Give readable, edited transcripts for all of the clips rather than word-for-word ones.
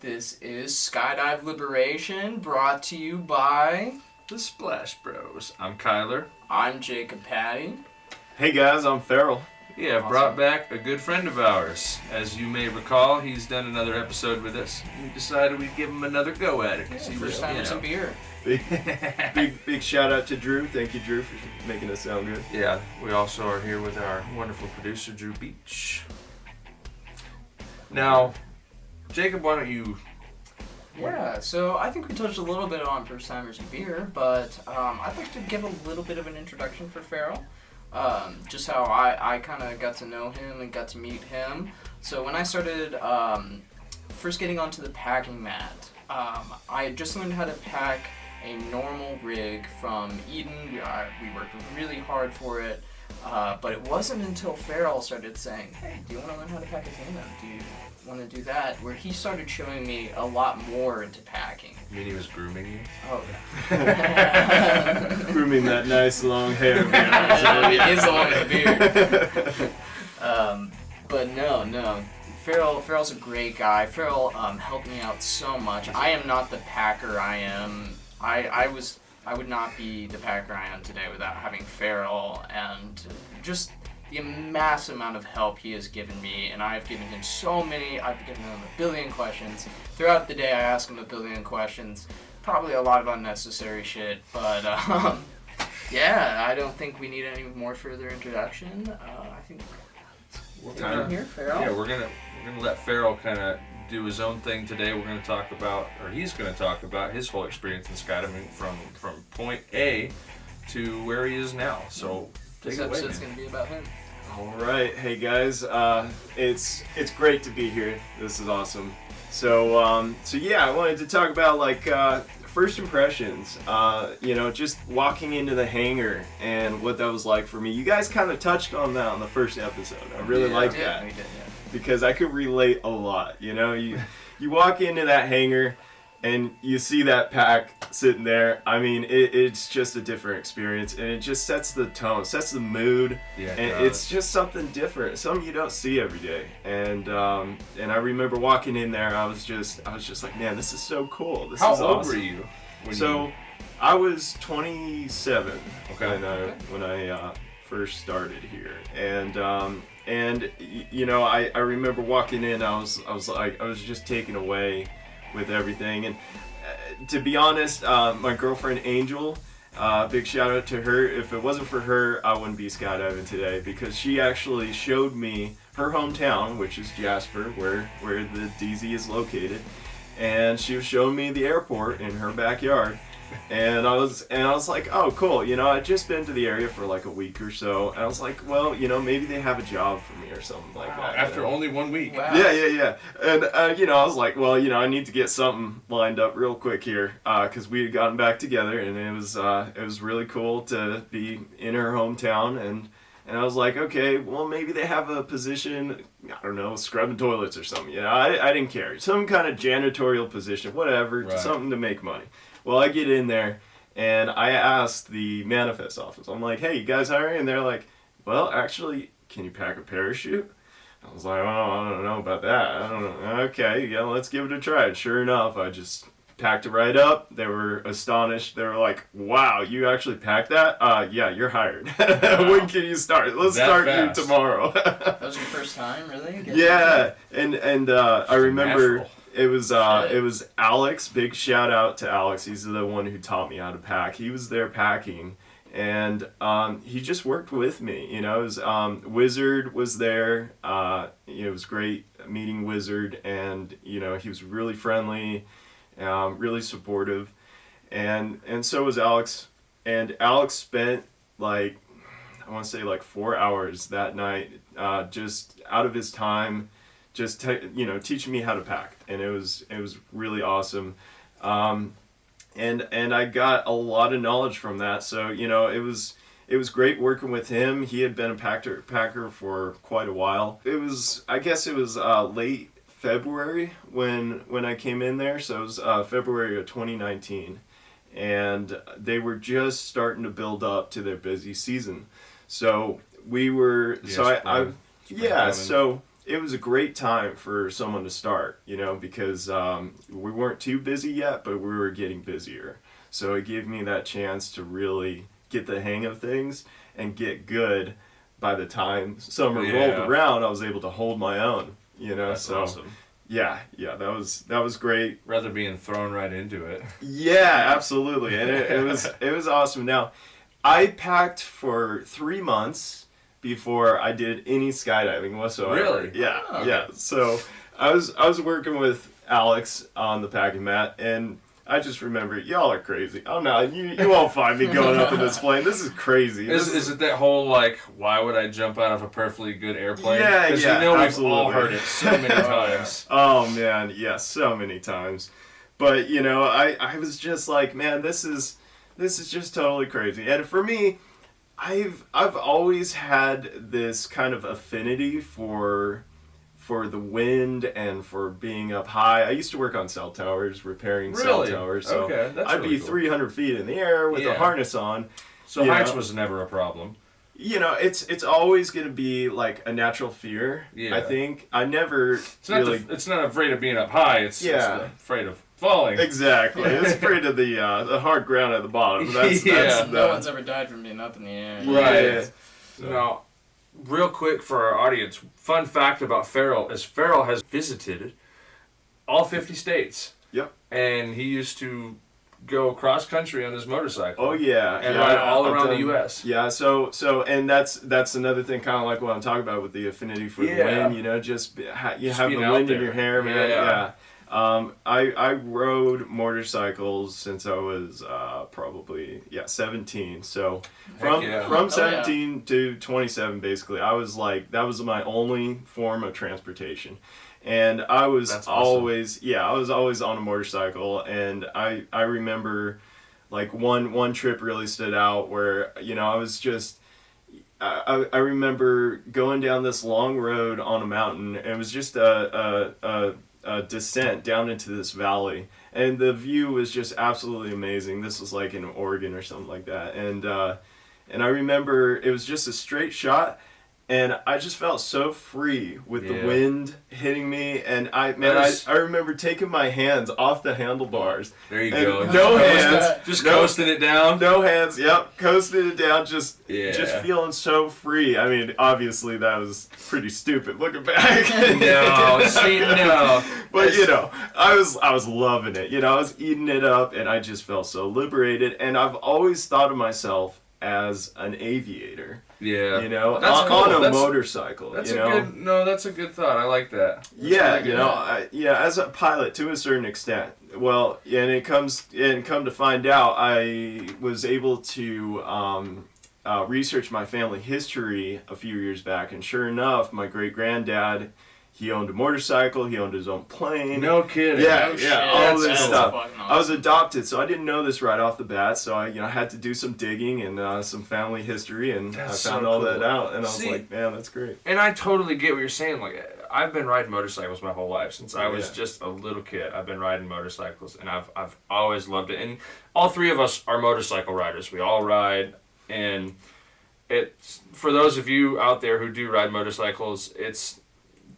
This is Skydive Liberation, brought to you by The Splash Bros. I'm Kyler. I'm Jacob Patty. Hey guys, I'm Farrell. Yeah, I've brought back a good friend of ours. As you may recall, he's done another episode with us. We decided we'd give him another go at it. First time with some beer. Big shout out to Drew. Thank you, Drew, for making us sound good. Yeah, we also are here with our wonderful producer, Drew Beach. Now, Jacob, why don't you... Yeah, so I think we touched a little bit on first timers and beer, but I'd like to give a little bit of an introduction for Farrell. Just how I kind of got to know him and got to meet him. So when I started first getting onto the packing mat, I had just learned how to pack a normal rig from Eden. We worked really hard for it, but it wasn't until Farrell started saying, "Hey, do you want to learn how to pack a tandem? Do you want to do that?" where he started showing me a lot more into packing. You mean he was grooming you? Oh, yeah. Grooming that nice long hair. It is along the beard. But no. Farrell's a great guy. Farrell helped me out so much. I am not the packer I am. I would not be the packer I am today without having Farrell and just the massive amount of help he has given me, and I've given him so many. I've given him a billion questions. Throughout the day I ask him a billion questions. Probably a lot of unnecessary shit, but yeah, I don't think we need any more further introduction. I think We're from here, Farrell. Yeah, we're gonna let Farrell kind of do his own thing today. We're gonna talk about, or he's gonna talk about his whole experience in skydiving from point A to where he is now. So take This it away, episode's man. going to be about him. All right, hey guys, it's great to be here. This is awesome. So yeah, I wanted to talk about first impressions. Just walking into the hangar and what that was like for me. You guys kind of touched on that on the first episode. I really liked that. We did, yeah. Because I could relate a lot. You know, you walk into that hangar and you see that pack sitting there. I mean, it's just a different experience, and it just sets the tone, sets the mood, and it's just something different, something you don't see every day. And I remember walking in there, I was just like, man, this is so cool. This How is old awesome. were you? I was 27 Okay. when I first started here, and you know, I remember walking in, I was just taken away with everything. And to be honest, my girlfriend Angel, big shout out to her. If it wasn't for her, I wouldn't be skydiving today, because she actually showed me her hometown, which is Jasper, where the DZ is located, and she was showing me the airport in her backyard. And I was like, oh, cool. You know, I'd just been to the area for like a week or so. And I was like, well, you know, maybe they have a job for me or something like that. After only 1 week. Wow. Yeah. And, you know, I was like, well, you know, I need to get something lined up real quick here, because we had gotten back together, and it was really cool to be in her hometown. And I was like, okay, well, maybe they have a position, I don't know, scrubbing toilets or something. You know, I didn't care. Some kind of janitorial position, whatever, Right. Something to make money. Well, I get in there, and I asked the manifest office. I'm like, hey, you guys hiring? And they're like, well, actually, can you pack a parachute? I was like, oh, I don't know about that. I don't know. Okay, yeah, let's give it a try. And sure enough, I just packed it right up. They were astonished. They were like, wow, you actually packed that? Yeah, you're hired. When can you start? Let's That start fast. you tomorrow. That was your first time, really? Yeah, and I remember... Natural. It was Alex. Big shout out to Alex. He's the one who taught me how to pack. He was there packing, and he just worked with me. You know, it was, Wizard was there. It was great meeting Wizard, and you know, he was really friendly, really supportive, and so was Alex. And Alex spent I want to say 4 hours that night, just out of his time, just teaching me how to pack, and it was really awesome, and I got a lot of knowledge from that. So you know, it was great working with him. He had been a packer for quite a while. I guess it was late February when I came in there, so it was February of 2019, and they were just starting to build up to their busy season. So we were, Yeah, so I spring coming. so a great time for someone to start, you know, because we weren't too busy yet, but we were getting busier. So it gave me that chance to really get the hang of things and get good. By the time summer rolled around, I was able to hold my own, you know. That's awesome. Yeah, that was great. Rather being thrown right into it. Yeah, absolutely, and it was awesome. Now, I packed for 3 months before I did any skydiving whatsoever. Really? Yeah, Oh, okay. yeah. So I was working with Alex on the packing mat, and I just remember, y'all are crazy. Oh no, you won't find me going up in this plane. This is crazy. Is it that whole, like, why would I jump out of a perfectly good airplane? Yeah, Because yeah, you know absolutely. we've all heard it so many times. Oh man, yeah, so many times. But you know, I was just like, man, this is just totally crazy. And for me, I've always had this kind of affinity for the wind and for being up high. I used to work on cell towers, repairing cell Really? towers. So Okay, that's I'd really be cool. 300 feet in the air with a Yeah. harness on. So You heights know? was never a problem. You know, it's always going to be like a natural fear. Yeah. I think I never It's not, really it's not afraid of being up high, it's afraid of falling. exactly. It's afraid of the hard ground at the bottom. That's Yeah. No one's ever died from being up in the air. Right. So- Now, real quick for our audience, fun fact about Farrell is Farrell has visited all 50 states. Yep. And he used to go cross country on his motorcycle. Oh yeah. And yeah. ride all I've around the done- U.S. Yeah. So and that's another thing, kind of like what I'm talking about with the affinity for the Yeah. wind. You know, just you Just have the being out wind in there. your hair, man. Yeah. Yeah. I rode motorcycles since I was probably 17. So from yeah. from Oh, 17 to 27, basically, I was like, that was my only form of transportation, and I was That's awesome. I was always on a motorcycle, and I remember like one trip really stood out where, you know, I was just. I remember going down this long road on a mountain, and it was just a descent down into this valley, and the view was just absolutely amazing. This was like in Oregon or something like that, and I remember it was just a straight shot, and I just felt so free with the Yeah. wind hitting me, and I Nice. remember taking my hands off the handlebars. There you And go. no hands, Just no- coasting it down. No hands, yep, coasted it down, just Yeah. feeling so free. I mean, obviously that was pretty stupid looking back. No, see, no. But you know, I was loving it. You know, I was eating it up, and I just felt so liberated. And I've always thought of myself as an aviator. Yeah. You know, That's on cool. a That's- motorcycle. That's you a know, good. No, that's a good thought. I like that. That's yeah, really you good. know, as a pilot to a certain extent. Well, and come to find out, I was able to research my family history a few years back, and sure enough, my great granddad, he owned a motorcycle, he owned his own plane. No kidding. Yeah, Oh, yeah, shit. all That's this cool. stuff. Fucking I was awesome. adopted, so I didn't know this right off the bat. So I had to do some digging and some family history, and That's I found so all cool. that out. And I was See- like, man, that's great. And I totally get what you're saying. Like, I've been riding motorcycles my whole life since I was Yeah. just a little kid. I've been riding motorcycles, and I've always loved it. And all three of us are motorcycle riders. We all ride, and it's for those of you out there who do ride motorcycles,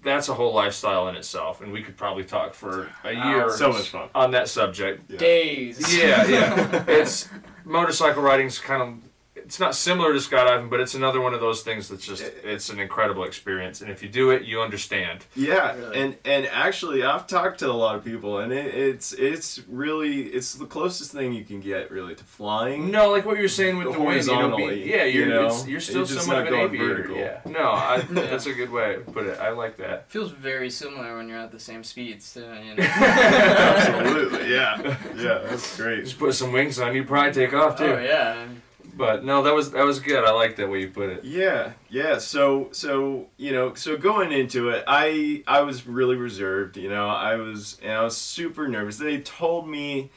that's a whole lifestyle in itself, and we could probably talk for a year So much fun. on that subject. Yeah. Days. Yeah. It's motorcycle riding's kind of, it's not similar to skydiving, but it's another one of those things that's just, it's an incredible experience, and if you do it, you understand. Yeah, Really. and actually, I've talked to a lot of people, and it's really the closest thing you can get really to flying. No, like what you're saying with the wind, Horizontally, yeah, you know, you're still you're just somewhat not of an going aviator. vertical. Yeah, no, that's a good way to put it. I like that. Feels very similar when you're at the same speeds, too, you know? Absolutely, yeah, that's great. Just put some wings on, you probably take off too. Oh, yeah. But no, that was good. I like that way you put it. Yeah. So you know, so going into it, I was really reserved. You know, I was super nervous. They told me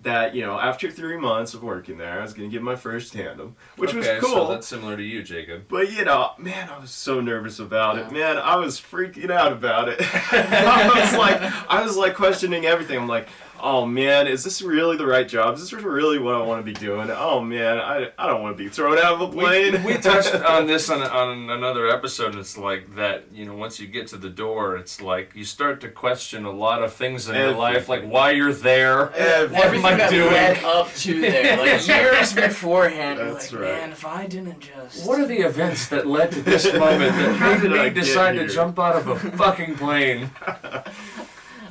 that, you know, after 3 months of working there, I was gonna get my first tandem, which was cool. So that's similar to you, Jacob. But you know, man, I was so nervous about it. Yeah. Man, I was freaking out about it. I was like questioning everything. I'm like, oh man, is this really the right job? Is this really what I want to be doing? Oh man, I don't want to be thrown out of a plane. We touched on this on another episode, and it's like that, once you get to the door, it's like you start to question a lot of things in your life, like why you're there, what Everything am I that doing? led up to there, like years beforehand. That's like, right. man, if I didn't just... What are the events that led to this moment that did made I me get decide to here? jump out of a fucking plane?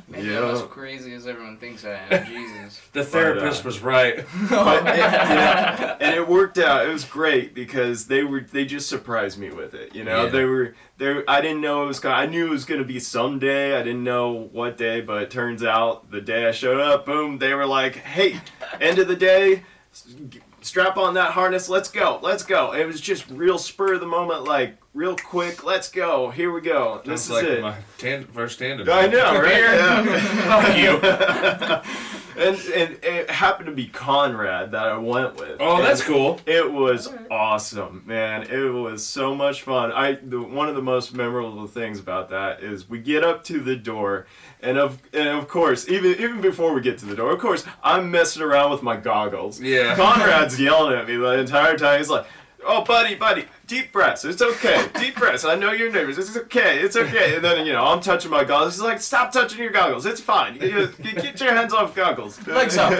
Maybe I'm as crazy as everyone thinks I am. Jesus. The therapist was right. And it worked out. It was great because they just surprised me with it. Yeah. I didn't know it was I knew it was gonna be someday. I didn't know what day, but it turns out the day I showed up, boom, they were like, "Hey, end of the day, strap on that harness. Let's go. It was just real spur of the moment, like real quick. Let's go. Here we go. This is like it. my first tandem. I know, right? Yeah. Fuck you. And it happened to be Conrad that I went with. Oh, that's And cool. It was awesome, man. It was so much fun. One of the most memorable things about that is we get up to the door, and of course, even before we get to the door, of course, I'm messing around with my goggles. Yeah. Conrad's yelling at me the entire time. He's like, "Oh, buddy, deep breaths. It's okay. Deep breaths. I know you're nervous. It's okay. And then, I'm touching my goggles. He's like, "Stop touching your goggles. It's fine. Get your hands off goggles." Legs up.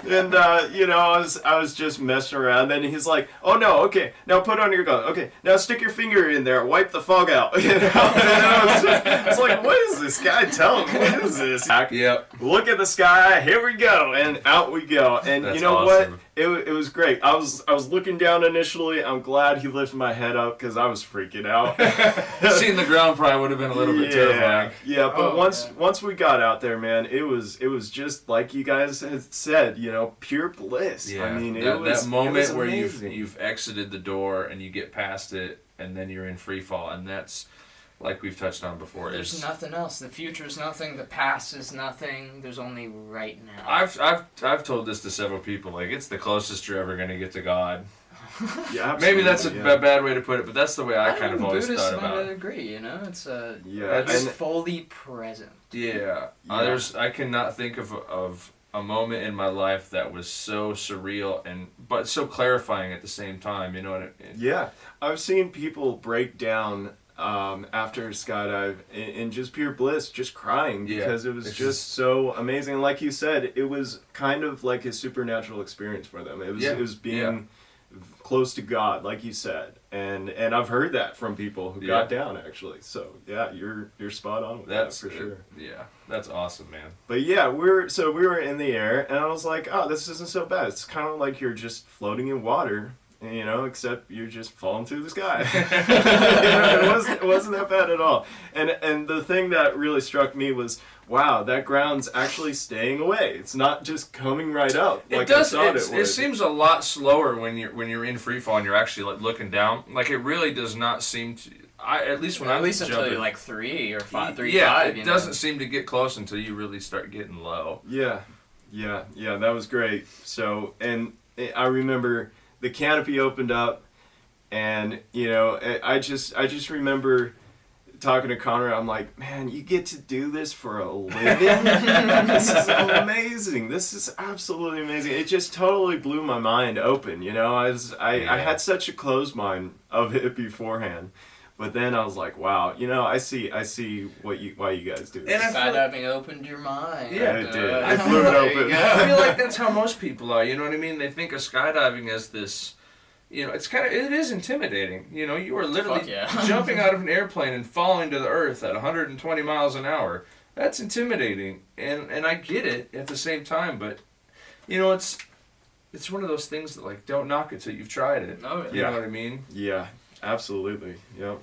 And, I was just messing around. Then he's like, "Oh, no, okay. Now put on your goggles. Okay, now stick your finger in there. Wipe the fog out." And I was like, what is this guy telling me? What is this? Yep. Look at the sky. Here we go. And out we go. And That's you know awesome. what? It was great. I was looking down initially. I'm glad he lifted my head up because I was freaking out. Seeing the ground probably would have been a little bit terrifying. Yeah, but once we got out there, man, it was just like you guys had said, pure bliss. Yeah. I mean, that moment where amazing. you've exited the door and you get past it, and then you're in free fall, and that's like we've touched on before. There's nothing else. The future's nothing. The past is nothing. There's only right now. I've told this to several people. Like, it's the closest you're ever gonna get to God. Yeah, absolutely, Maybe that's a bad way to put it, but that's the way I kind of always Buddhists thought about might it. agree. It's It's fully present. Yeah. I cannot think of a moment in my life that was so surreal but so clarifying at the same time. You know what I mean? Yeah, I've seen people break down after skydive in just pure bliss, just crying because it was just so amazing. And like you said, it was kind of like a supernatural experience for them. It was being close to God, like you said, and I've heard that from people who got down actually. So yeah, you're spot on with that for sure. Yeah, that's awesome, man. But yeah, we were in the air, and I was like, oh, this isn't so bad. It's kind of like you're just floating in water. Except you're just falling through the sky. It wasn't that bad at all. And the thing that really struck me was, wow, that ground's actually staying away. It's not just coming right up. It does. It seems a lot slower when you're in free fall and you're actually like looking down. Like, it really does not seem to. At least until you're like 3 or 5. It doesn't seem to get close until you really start getting low. Yeah, that was great. So, and I remember the canopy opened up, and I just remember talking to Connor. I'm like, man, you get to do this for a living. This is amazing. This is absolutely amazing. It just totally blew my mind open. I had such a closed mind of it beforehand. But then I was like, wow, I see why you guys do this. And skydiving opened your mind. Yeah, it did. It blew it open. I feel like that's how most people are. You know what I mean? They think of skydiving as this. It is intimidating. You are literally jumping out of an airplane and falling to the earth at 120 miles an hour. That's intimidating, and I get it at the same time. But it's one of those things that, like, don't knock it till you've tried it. Oh, yeah. You know what I mean? Yeah. Absolutely. Yep.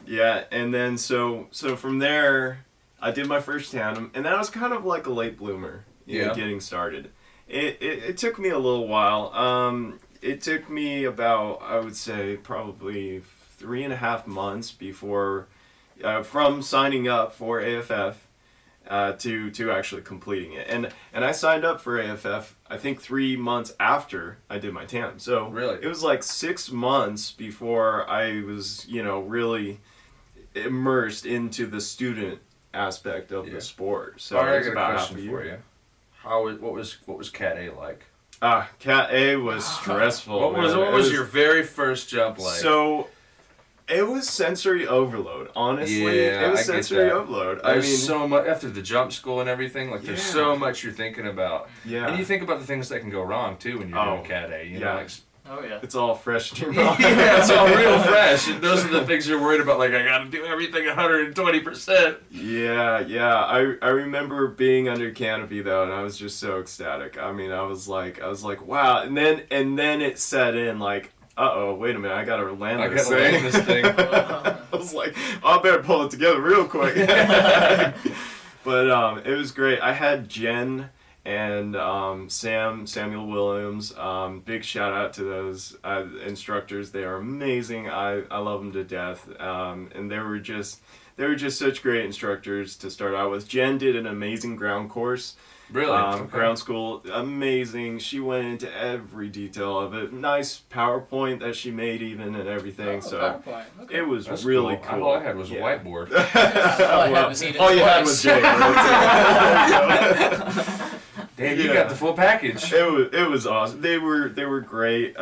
Yeah, and then so from there, I did my first tandem, and that was kind of like a late bloomer. Getting started. It took me a little while. It took me about, I would say, probably 3.5 months before, from signing up for AFF. To actually completing it, and I signed up for AFF I think 3 months after I did my tandem. So really, it was like 6 months before I was really immersed into the student aspect of Yeah. the sport. So All right, it I was got a about question half a for year. you. What was Cat A like? Cat A was stressful. What was man. It your very first jump like? So, it was sensory overload. Honestly, Yeah, it was I get sensory that. overload. There's so much after the jump school and everything. Like there's Yeah. so much you're thinking about, yeah, and you think about the things that can go wrong too when you're Oh, doing Cat A. You know, yeah. like Oh yeah. it's all fresh in your mind. yeah, it's all real fresh, and those are the things you're worried about. Like I got to do everything 120%. Yeah. I remember being under canopy though, and I was just so ecstatic. I mean, I was like, wow. And then it set in like, wait a minute, I gotta land I this gotta thing. land this thing. I was like, I better pull it together real quick. But it was great. I had Jen and Samuel Williams. Big shout out to those instructors. They are amazing. I love them to death. And they were just such great instructors to start out with. Jen did an amazing ground course. Really? Okay. Ground school, amazing. She went into every detail of it. Nice PowerPoint that she made even and everything. So PowerPoint. Okay. it was That's really cool. cool. All I had was a whiteboard. All you had was Jake. Damn, you Yeah. got the full package. It was awesome. They were great.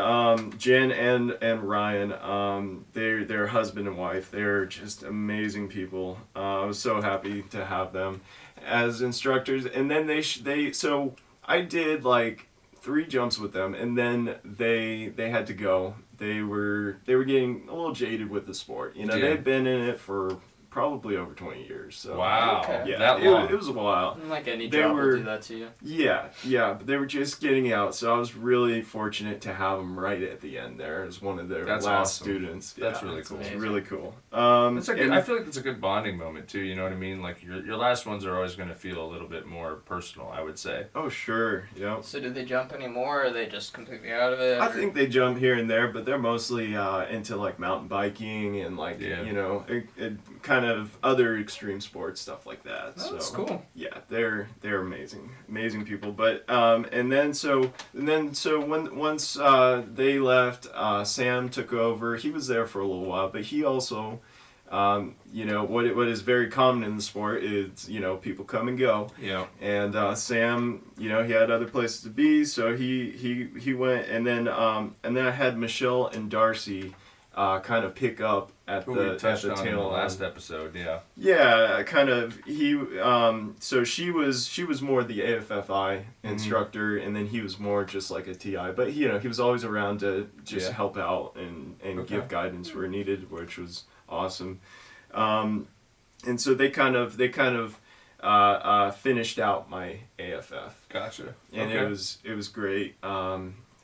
Jen and Ryan, they're husband and wife. They're just amazing people. I was so happy to have them as instructors. And then so I did like 3 jumps with them, and then they had to go. They were getting a little jaded with the sport. You know, Yeah. they'd been in it for probably over 20 years. So Wow, Okay. yeah, that long. it was a while. Like any They job were- will do that to you. Yeah, but they were just getting out, so I was really fortunate to have them right at the end there as one of their That's last awesome. students. That's Yeah, really it's cool. really cool. That's a good, and- I feel like that's a good bonding moment too. You know what I mean? Like your last ones are always going to feel a little bit more personal. I would say. oh sure, yeah. So did they jump anymore, or are they just completely out of it? I or- think they jump here and there, but they're mostly into like mountain biking and like Yeah. you know, it kind of other extreme sports stuff like that. Oh, that's so cool. yeah, they're amazing people. But and then once they left, Sam took over. He was there for a little while, but he also, you know, what is very common in the sport is, you know, people come and go. Yeah. And Sam, you know, he had other places to be, so he went, and then I had Michelle and Darcy kind of pick up at Who the we touched at the on in tail the end. last episode. Yeah. Yeah, kind of. So she was more the AFFI instructor, and then he was more just like a TI. But you know, he was always around to just Yeah. help out and Okay. give guidance where needed, which was awesome. And so they kind of finished out my AFF, Gotcha. and Okay. it was great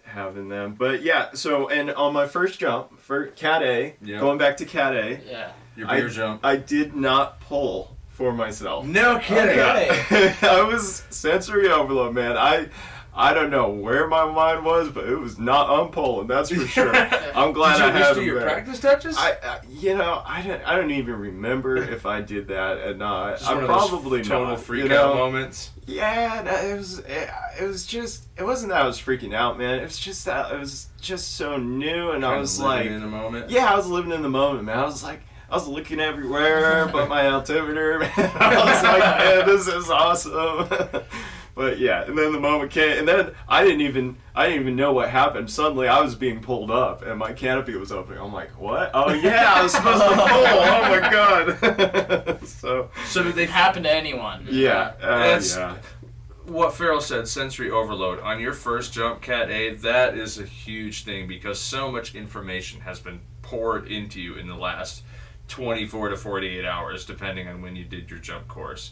having them. But yeah, so and on my first jump for Cat A, Yeah. going back to Cat A. Yeah. Your beer jump. I did not pull for myself. No kidding. Okay. I was sensory overload, man. I don't know where my mind was, but it was not on pulling. That's for sure. I'm glad Did you I at had least do them your there. practice touches? I don't even remember if I did that or not. Just I one of those probably total not. freak you know? out moments. Yeah, no, it was just. It wasn't that I was freaking out, man. It was just that it was just so new, and I Kinda was living like, in the moment. yeah, I was living in the moment, man. I was looking everywhere but my altimeter, man. I was like, man, this is awesome. But yeah, and then the moment came, and then I didn't even know what happened. Suddenly, I was being pulled up, and my canopy was open. I'm like, what? Oh yeah, I was supposed to pull. Oh my god. So did they It happened to anyone. yeah, That's- yeah. What Farrell said, sensory overload. On your first jump, Cat A, that is a huge thing because so much information has been poured into you in the last 24 to 48 hours, depending on when you did your jump course.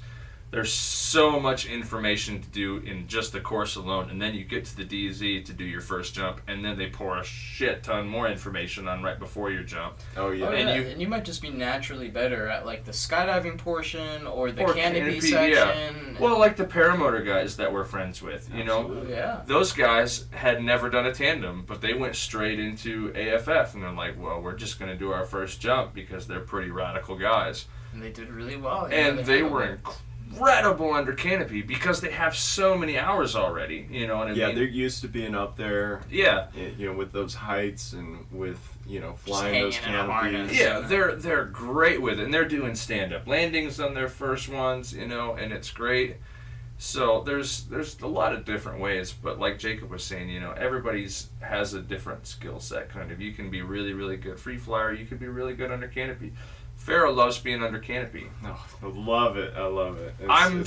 There's so much information to do in just the course alone, and then you get to the DZ to do your first jump, and then they pour a shit ton more information on right before your jump. Oh yeah. Oh, And yeah. you- And you might just be naturally better at like the skydiving portion or the Or canopy canopy, yeah. section. Well, like the paramotor guys that we're friends with, you know, Absolutely, yeah. those guys had never done a tandem, but they went straight into AFF, and they're like, well, we're just going to do our first jump because they're pretty radical guys. And they did really well. And they handled were it. incredible under canopy because they have so many hours already. You know what I mean? Yeah, they're used to being up there. Yeah. You know, with those heights and with, you know, flying hanging those in a harness. canopies. Yeah, they're great with it, and they're doing stand-up landings on their first ones, you know, and it's great. So there's a lot of different ways, but like Jacob was saying, you know, everybody's has a different skill set. Kind of, you can be really, really good free flyer. You can be really good under canopy. Farrell loves being under canopy. Oh, I love it. I love it. I'm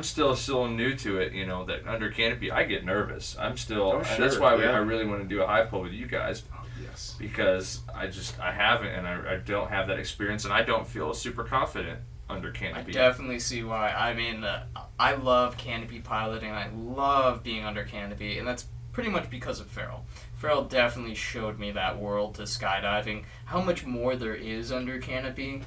still so new to it, you know, that under canopy I get nervous. I'm still, Oh, sure, and that's why yeah. I really want to do a high pull with you guys. Oh, yes. Because I haven't, and I don't have that experience, and I don't feel super confident under I canopy. definitely see why. I mean, I love canopy piloting. I love being under canopy, and that's pretty much because of Farrell. Farrell definitely showed me that world to skydiving. How much more there is under canopy.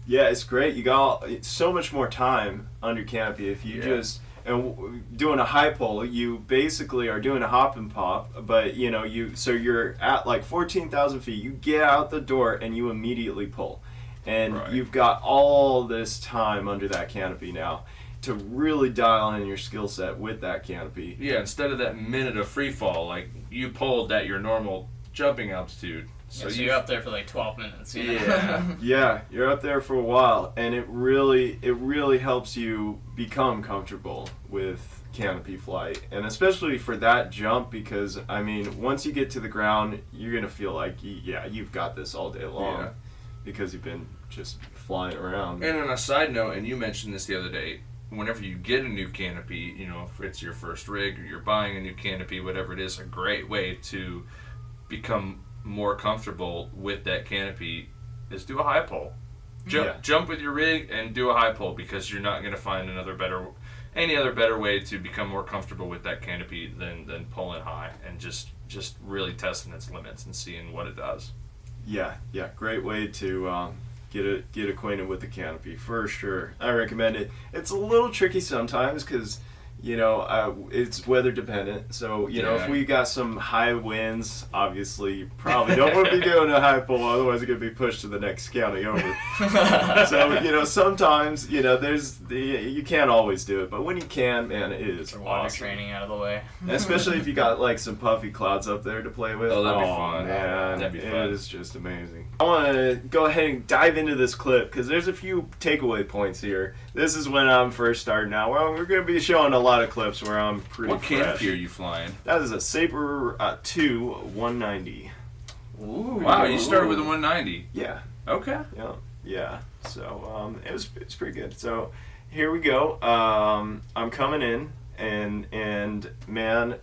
Yeah, it's great. You got so much more time under canopy if you just doing a high pull. You basically are doing a hop and pop, but you know you're at like 14,000 feet. You get out the door and you immediately pull, and you've got all this time under that canopy now to really dial in your skill set with that canopy. Yeah, instead of that minute of free fall, like you pulled at your normal jumping altitude. So you're up there for like 12 minutes. You know? Yeah. Yeah, you're up there for a while, and it really helps you become comfortable with canopy flight, and especially for that jump, because I mean, once you get to the ground, you're gonna feel like you've got this all day long, because you've been just flying around. And on a side note, and you mentioned this the other day, whenever you get a new canopy, you know, if it's your first rig or you're buying a new canopy, whatever it is, a great way to become more comfortable with that canopy is do a high pull. Jump with your rig and do a high pull, because you're not going to find any other better way to become more comfortable with that canopy than pulling high and just really testing its limits and seeing what it does. Yeah, great way to get acquainted with the canopy for sure. I recommend it. It's a little tricky sometimes because, you know, it's weather dependent. So, you know, if we got some high winds, obviously you probably don't want to be doing a high pull, otherwise you're going to be pushed to the next county over. So, you know, sometimes, you know, you can't always do it, but when you can, man, it is Get water awesome. training out of the way. Especially if you got like some puffy clouds up there to play with. Oh, that'd be fun. Man, That'd be fun. It is just amazing. I want to go ahead and dive into this clip because there's a few takeaway points here. This is when I'm first starting out. Well, we're going to be showing a lot of clips where I'm pretty What fresh. canopy are you flying? That is a Sabre 2 190. Ooh. Wow, you started with a 190. Yeah. Okay. Yeah. So it's pretty good. So here we go. I'm coming in, and man,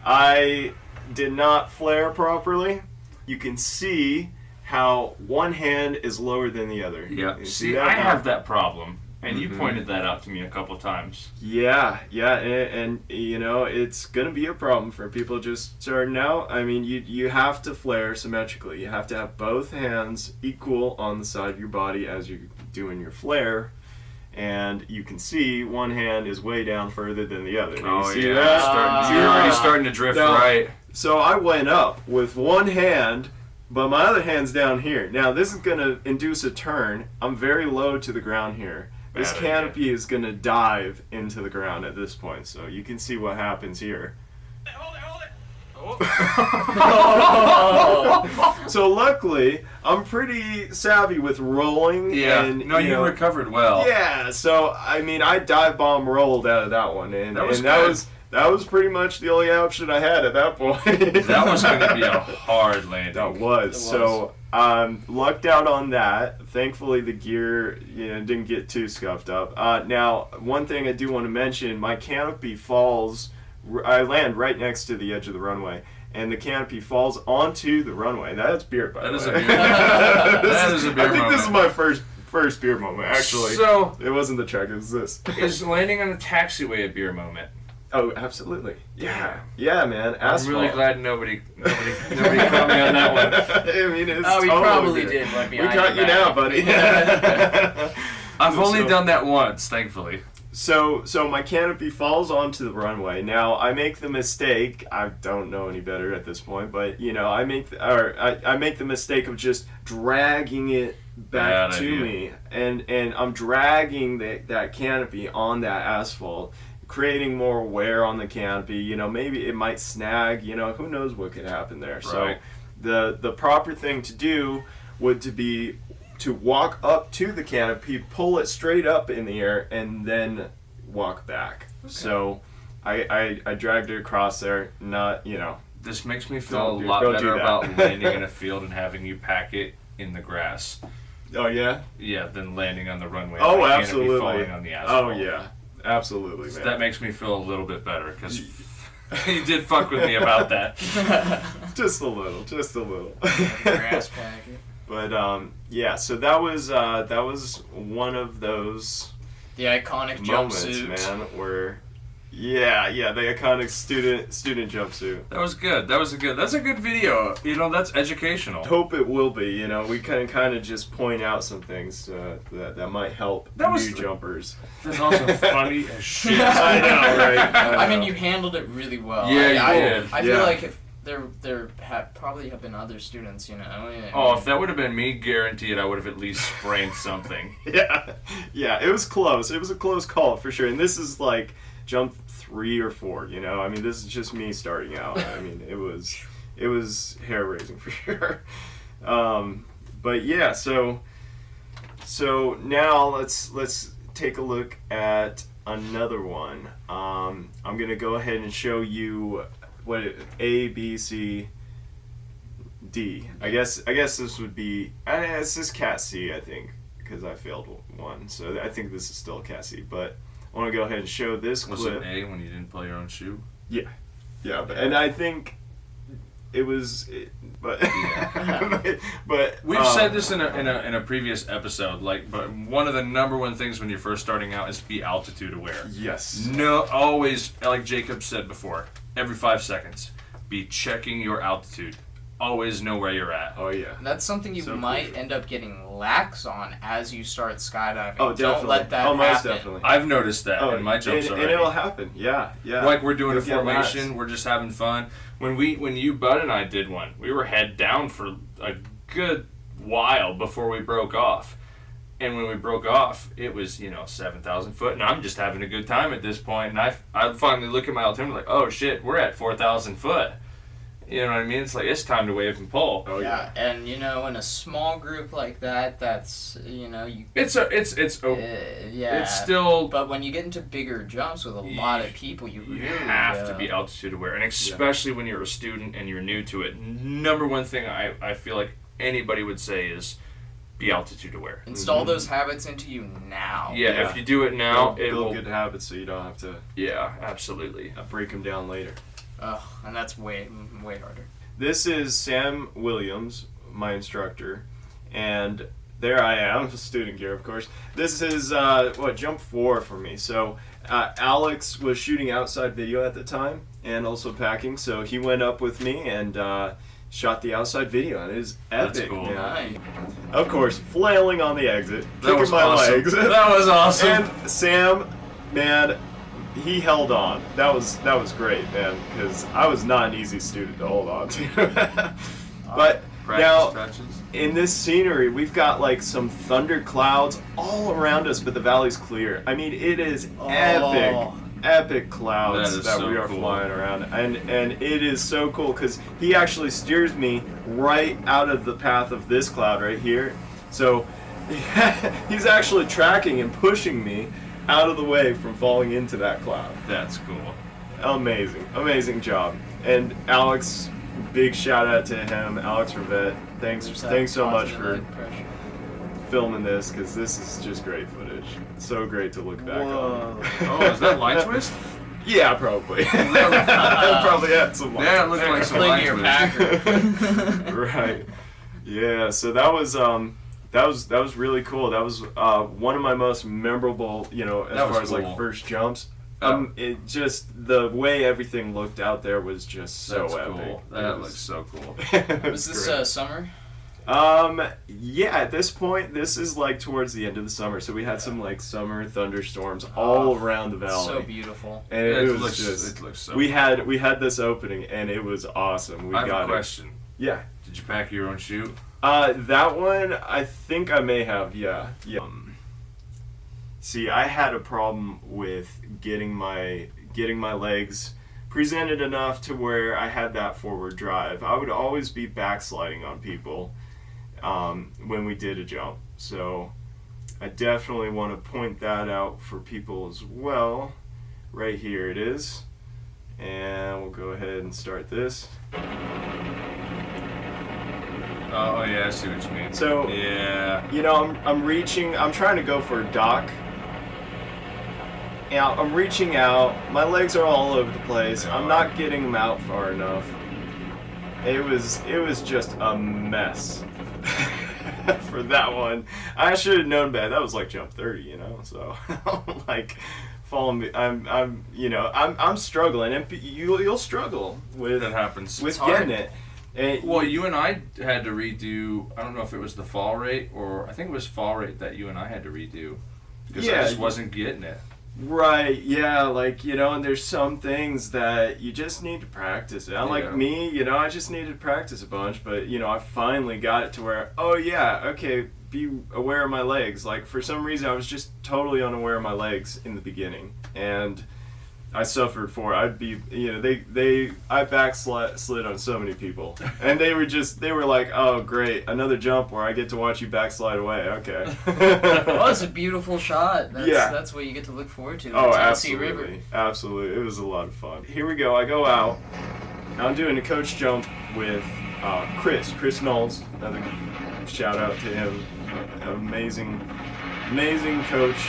I did not flare properly. You can see how one hand is lower than the other. Yeah. You See, that I now? have that problem, and you pointed that out to me a couple times. Yeah, and you know, it's gonna be a problem for people just starting out. I mean, you have to flare symmetrically. You have to have both hands equal on the side of your body as you're doing your flare, and you can see one hand is way down further than the other. You see that? You're already starting to drift Now, right. So I went up with one hand, but my other hand's down here. Now this is gonna induce a turn. I'm very low to the ground here. This Bad canopy is going to dive into the ground at this point, so you can see what happens here. Hold it. So luckily, I'm pretty savvy with rolling. Yeah. And, No, you recovered well. Yeah, so I mean, I dive bomb rolled out of that one, and That was pretty much the only option I had at that point. That was going to be a hard landing. That was. So lucked out on that. Thankfully, the gear didn't get too scuffed up. Now, one thing I do want to mention, my canopy falls. I land right next to the edge of the runway, and the canopy falls onto the runway. That's beer, by the way. That is a beer moment. That is a beer I think this is moment. my first beer moment, actually. So, it wasn't the truck, it was this. is landing on a taxiway a beer moment? Oh, absolutely. Yeah, man. I'm really glad nobody caught me on that one. I mean, it's Oh, we totally probably good. did. Right We behind caught your you now, back. buddy. I've only So- done that once, thankfully. So my canopy falls onto the runway. Now I make the mistake. I don't know any better at this point, but I make the mistake of just dragging it back Bad to idea. me, and I'm dragging that canopy on that asphalt, creating more wear on the canopy. You know, maybe it might snag. You know, who knows what could happen there. Right. So the proper thing to do would be to walk up to the canopy, pull it straight up in the air, and then walk back. Okay. So I dragged it across there. Not, you know. This makes me feel Don't a do- lot don't better do that. about landing in a field and having you pack it in the grass. Oh yeah. Yeah, than landing on the runway. Oh, My canopy absolutely. Falling on the asphalt. Oh yeah. Absolutely, So man. that makes me feel a little bit better because you did fuck with me about that. Just a little. Grass packet. But yeah, so that was one of those The iconic moments, jumpsuit. man, where yeah, the iconic student jumpsuit. That was good. That's a good video. You know, that's educational. Hope it will be. You know, we can kind of just point out some things that might help That was new jumpers. That's also funny as shit. I know, right? I mean, know. you handled it really well. Yeah, I you did. I feel Yeah. like if there probably have been other students, you know. Oh, if that would have been me, guaranteed I would have at least sprained something. Yeah, it was close. It was a close call for sure. And this is like jump 3 or 4. You know, I mean, this is just me starting out. I mean, it was hair raising for sure. But yeah, so now let's take a look at another one. I'm gonna go ahead and show you what A, B, C, D. I guess this would be. This is Cat C, I think, because I failed one. So I think this is still Cat C. But I want to go ahead and show this Was clip. it A when you didn't play your own shoe? Yeah, and I think it was, but Yeah. but We've said this in a previous episode. But one of the number one things when you're first starting out is be altitude aware. Yes. No, always, like Jacob said before, every 5 seconds, be checking your altitude. Always know where you're at. Oh yeah. That's something you So might crucial. end up getting lax on as you start skydiving. Oh, definitely. Don't let that oh, most happen. definitely. I've noticed that in my jumps and already. it'll happen. Yeah. Like we're doing You'll a get lax. formation, we're just having fun. When you, Bud, and I did one, we were head down for a good while before we broke off. And when we broke off, it was 7,000 foot, and I'm just having a good time at this point. And I finally look at my altimeter like, oh shit, we're at 4,000 foot. You know what I mean? It's like it's time to wave and pull. Oh Yeah, and in a small group like that, that's you. It's Yeah. it's still. But when you get into bigger jumps with a lot of people, you You really have to be altitude aware, and especially when you're a student and you're new to it. Number one thing I feel like anybody would say is be altitude aware. install those habits into you now. Yeah, if you do it now, it build will. good habits so you don't have to Yeah, absolutely. break them down later. Ugh, and that's way harder. This is Sam Williams, my instructor, and there I am, student gear, of course. This is jump 4 for me. So Alex was shooting outside video at the time and also packing, so he went up with me and shot the outside video, and it is epic. That's cool. Man. Nice. Of course, flailing on the exit, That was kicking my awesome. legs. That was awesome. And Sam, man, he held on. That was great, man, because I was not an easy student to hold on to. But now, in this scenery, we've got like some thunder clouds all around us, but the valley's clear. I mean, it is epic clouds That is that so we are cool. flying around, and it is so cool because he actually steers me right out of the path of this cloud right here. So he's actually tracking and pushing me out of the way from falling into that cloud. That's cool. Amazing job. And Alex, big shout out to him, Alex Rivette. Thanks so much for filming this, because this is just great footage. So great to look back on. Oh, is that line twist? Yeah, probably. Probably had some. Yeah, it looked like some line your twist. packer. Right. Yeah. So that was really cool. That was one of my most memorable, as That was far as cool. like first jumps. Oh. It just, the way everything looked out there was just so That's epic. cool. It That was- looks so cool. it Was was this great. summer? Yeah, at this point, this is like towards the end of the summer, so we had some like summer thunderstorms all around the valley. So beautiful. And Yeah, it it was looks- just, it looks so we had this opening, and it was awesome. We I have got a question. Yeah. Did you pack your own chute? That one, I think I may have, yeah. See, I had a problem with getting my legs presented enough to where I had that forward drive. I would always be backsliding on people when we did a jump. So I definitely want to point that out for people as well. Right here it is. And we'll go ahead and start this. Oh yeah, I see what you mean. So yeah, I'm trying to go for a dock. Yeah, I'm reaching out. My legs are all over the place. I'm not getting them out far enough. It was just a mess for that one. I should have known better. That was like jump 30, So like follow me. I'm struggling, and you'll struggle with that happens. with getting it. And well, you and I had to redo. I don't know if it was the fall rate or I think it was fall rate that you and I had to redo because I just wasn't getting it. Right, yeah, and there's some things that you just need to practice. And like me, I just needed to practice a bunch, but, I finally got it to where, be aware of my legs. Like, for some reason, I was just totally unaware of my legs in the beginning. And I suffered for it. I backslid on so many people. And they were like, oh, great, another jump where I get to watch you backslide away. Okay. Well, it's a beautiful shot. That's what you get to look forward to. Oh, Tennessee absolutely. River. Absolutely. It was a lot of fun. Here we go. I go out. I'm doing a coach jump with Chris Knowles. Another shout out to him. Amazing coach.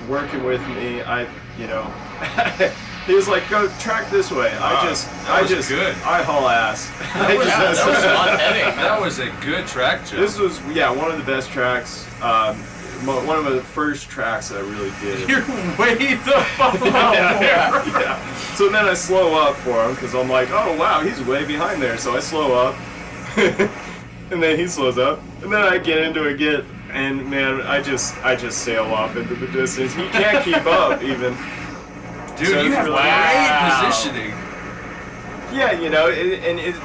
Working with me, he was like, "Go track this way." I haul ass. That was fun heading. That was a good track jump. This was one of the best tracks. One of the first tracks that I really did. You're way the fuck out there. Yeah. So then I slow up for him because I'm like, "Oh wow, he's way behind there." So I slow up, and then he slows up, and then I get into it again. And man, I just sail off into the distance. He can't keep up even. Dude, so you have great positioning. Yeah,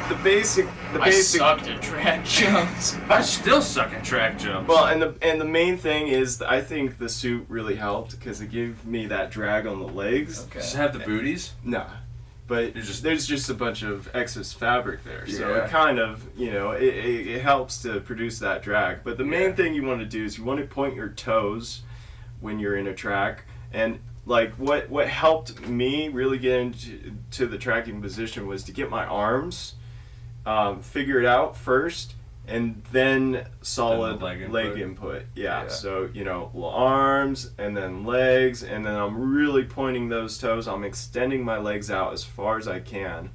the basic. I sucked at track jumps. I still suck at track jumps. Well, and the main thing is, I think the suit really helped because it gave me that drag on the legs. Okay. Does it have the booties? Nah. But there's just a bunch of excess fabric there, so it kind of, it helps to produce that drag. But the main thing you want to do is you want to point your toes when you're in a track. And like what helped me really get into the tracking position was to get my arms figured out first, and then solid leg input. Yeah. So, arms and then legs, and then I'm really pointing those toes. I'm extending my legs out as far as I can.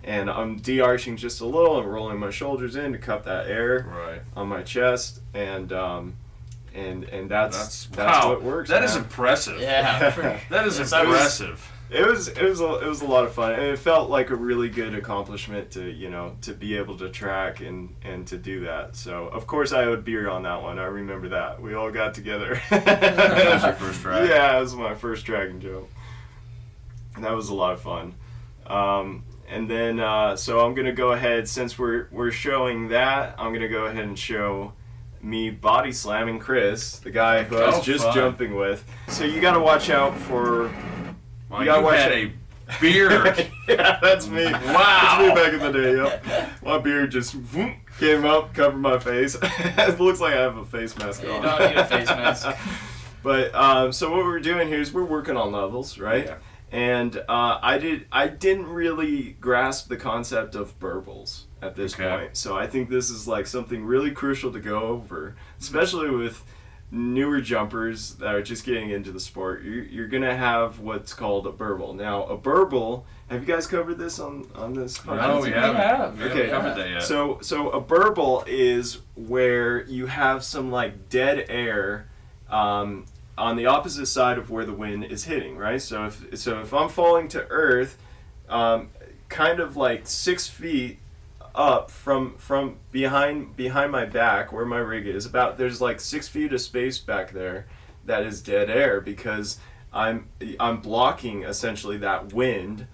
And I'm de-arching just a little and rolling my shoulders in to cup that air on my chest. And that's what works. That is impressive. Yeah. That is impressive. It was a lot of fun, and it felt like a really good accomplishment to be able to track and to do that. So of course I owed beer on that one. I remember that we all got together. That was your first track. Yeah, it was my first tracking jump, and that was a lot of fun. And then so I'm gonna go ahead, since we're showing that, I'm gonna go ahead and show me body slamming Chris, the guy who I was just jumping with. So you got to watch out for. Well, you had a beard. Yeah, that's me. Wow. That's me back in the day, yep. My beard just came up, covered my face. It looks like I have a face mask on. You don't need a face mask. But, so what we're doing here is we're working on levels, right? Yeah. And I didn't really grasp the concept of burbles at this point. So I think this is like something really crucial to go over, especially with newer jumpers that are just getting into the sport. You're gonna have what's called a burble. Now, a burble. Have you guys covered this on this podcast? No, we haven't. Okay, we haven't covered that yet. So a burble is where you have some like dead air on the opposite side of where the wind is hitting, right? So if I'm falling to earth, kind of like 6 feet up from behind my back where my rig is, there's like 6 feet of space back there that is dead air because I'm blocking essentially that wind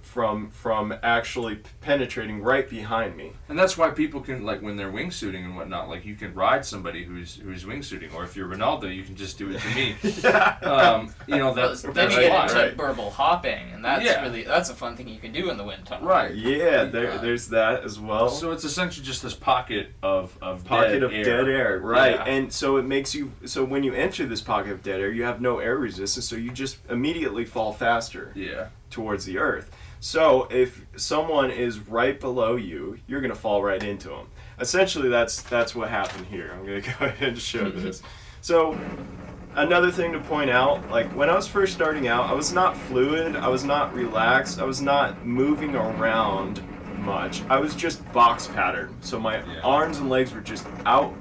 from actually penetrating right behind me. And that's why people can, like, when they're wingsuiting and whatnot, like, you can ride somebody who's wingsuiting, or if you're Ronaldo, you can just do it to me. You know, that's then you get into right. burble hopping, and that's Yeah. that's a fun thing you can do in the wind tunnel. Right. Yeah, there's that as well. So it's essentially just this pocket of Pocket of air. dead air, right? Yeah. And so it makes you. So when you enter this pocket of dead air, you have no air resistance, so you just immediately fall faster Yeah. towards the earth. So if someone is right below you, you're gonna fall right into them. Essentially, that's what happened here. I'm gonna go ahead and show this. So another thing to point out, like when I was first starting out, I was not fluid, I was not relaxed, I was not moving around much. I was just box patterned. So my arms and legs were just out,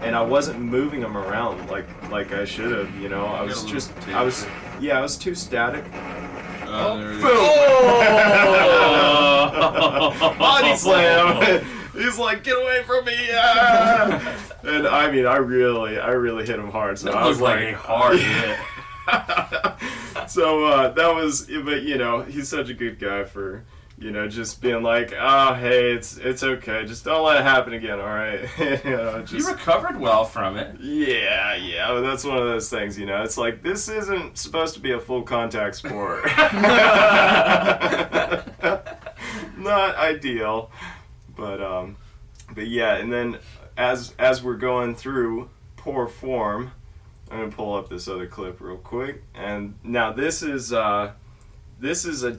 and I wasn't moving them around like I should have. You know, I was too static. Body slam! He's like, get away from me! Ah! And I mean, I really hit him hard. So That I was looked like a hard hit. So that was, but you know, he's such a good guy for, you know, just being like, oh, hey, it's okay, just don't let it happen again, all right? You know, just, You recovered well from it. yeah, but that's one of those things, you know. It's like, this isn't supposed to be a full contact sport. Not ideal, but yeah. And then as we're going through poor form, I'm gonna pull up this other clip real quick. And now this is a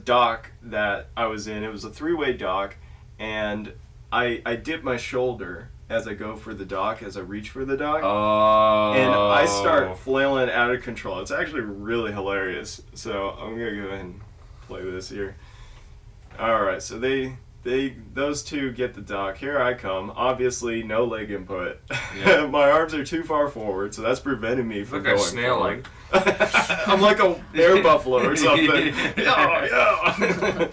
dock that I was in. It was a 3-way dock, and I dip my shoulder as I go for the dock, as I reach for the dock. Oh. And I start flailing out of control. It's actually really hilarious. So I'm gonna go ahead and play this here. All right, so those two get the dock. Here I come. Obviously, no leg input. Yeah. My arms are too far forward, so that's preventing me from Look like going snail forward. leg. I'm like a air buffalo or something. Yeah.